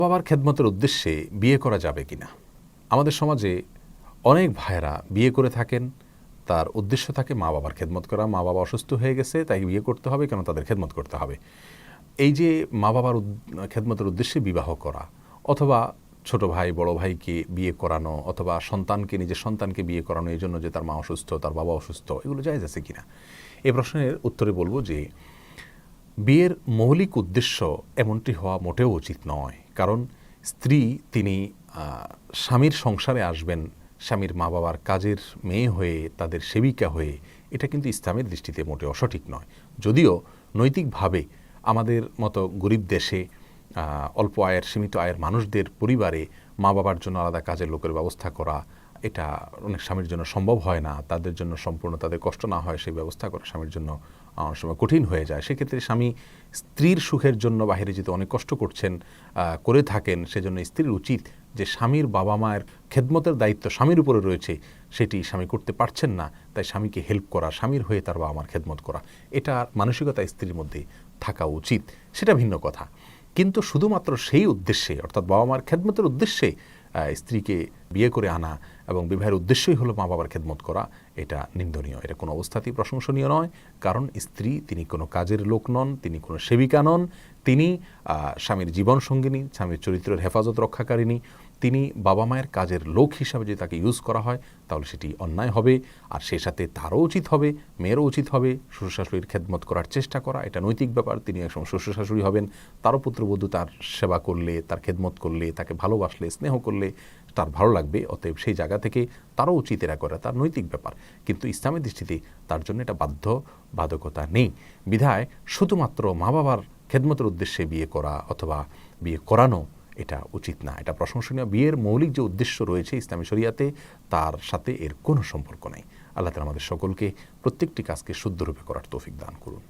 বাবার খেদমতের উদ্দেশ্যে বিয়ে করা যাবে কিনা? আমাদের সমাজে অনেক ভাইয়েরা বিয়ে করে থাকেন, তার উদ্দেশ্য থাকে মা বাবার খেদমত করা। মা বাবা অসুস্থ হয়ে গেছে, তাই বিয়ে করতে হবে, কেন তাদের খেদমত করতে হবে। এই যে মা বাবার খেদমতের উদ্দেশ্যে বিবাহ করা, অথবা ছোট ভাই বড় ভাইকে বিয়ে করানো, অথবা সন্তানকে নিজের সন্তানকে বিয়ে করানো এই জন্য যে তার মা অসুস্থ, তার বাবা অসুস্থ, এগুলো জায়েজ আছে কিনা? এই প্রশ্নের উত্তরে বলবো যে বিয়ের মৌলিক উদ্দেশ্য এমনটি হওয়া মোটেও উচিত নয়। কারণ স্ত্রী তিনি স্বামীর সংসারে আসবেন স্বামীর মা বাবার কাজের মেয়ে হয়ে, তাদের সেবিকা হয়ে, এটা কিন্তু ইসলামের দৃষ্টিতে মোটেও সঠিক নয়। যদিও নৈতিকভাবে আমাদের মতো গরিব দেশে অল্প আয়ের, সীমিত আয়ের মানুষদের পরিবারে মা বাবার জন্য আলাদা কাজের লোকের ব্যবস্থা করা, এটা অনেক স্বামীর জন্য সম্ভব হয় না। তাদের জন্য সম্পূর্ণ তাদের কষ্ট না হয় সেই ব্যবস্থা করা স্বামীর জন্য অনেক সময় কঠিন হয়ে যায়। সেক্ষেত্রে স্বামী স্ত্রীর সুখের জন্য বাইরে যেতে অনেক কষ্ট করছেন, করে থাকেন, সেজন্য স্ত্রীর উচিত যে স্বামীর বাবা মায়ের খেদমতের দায়িত্ব স্বামীর উপরে রয়েছে, সেটি স্বামী করতে পারছেন না, তাই স্বামীকে হেল্প করা, স্বামীর হয়ে তার বাবা মার খেদমত করা, এটা মানসিকতা স্ত্রীর মধ্যে থাকা উচিত। সেটা ভিন্ন কথা। কিন্তু শুধুমাত্র সেই উদ্দেশ্যে, অর্থাৎ বাবা মার খেদমতের উদ্দেশ্যে স্ত্রীকে বিয়ে করে আনা এবং বিবাহের উদ্দেশ্যই হলো মা বাবার খেদমত করা, এটা নিন্দনীয়। এটা কোনো অবস্থাতেই প্রশংসনীয় নয়। কারণ স্ত্রী তিনি কোনো কাজের লোক নন, তিনি কোনো সেবিকা নন, তিনি স্বামীর জীবন সঙ্গিনী, স্বামীর চরিত্রের হেফাজত রক্ষাকারিণী। তিনি বাবা মায়ের কাজের লোক হিসাবে যদি তাকে ইউজ করা হয়, তাহলে সেটি অন্যায় হবে। আর সেই সাথে তারও উচিত হবে, মেয়েরও উচিত হবে শ্বশুর শাশুড়ির খেদমত করার চেষ্টা করা। এটা নৈতিক ব্যাপার। তিনি একসময় শ্বশুর শাশুড়ি হবেন, তারও পুত্রবধূ তার সেবা করলে, তার খেদমত করলে, তাকে ভালোবাসলে, স্নেহ করলে তার ভালো লাগবে। অতএব সেই জায়গা থেকে তারও উচিত এরা করা, তার নৈতিক ব্যাপার। কিন্তু ইসলামের দৃষ্টিতে তার জন্য এটা বাধ্যবাধকতা নেই। বিধায় শুধুমাত্র মা বাবার খেদমতের উদ্দেশ্যে বিয়ে করা অথবা বিয়ে করানো এটা উচিত না, এটা প্রশংসনীয়। বিয়ের মৌলিক যে উদ্দেশ্য রয়েছে ইসলামী শরিয়াতে, তার সাথে এর কোনো সম্পর্ক নেই। আল্লাহ তাআলা আমাদের সকলকে প্রত্যেকটি কাজকে শুদ্ধরূপে করার তৌফিক দান করুন।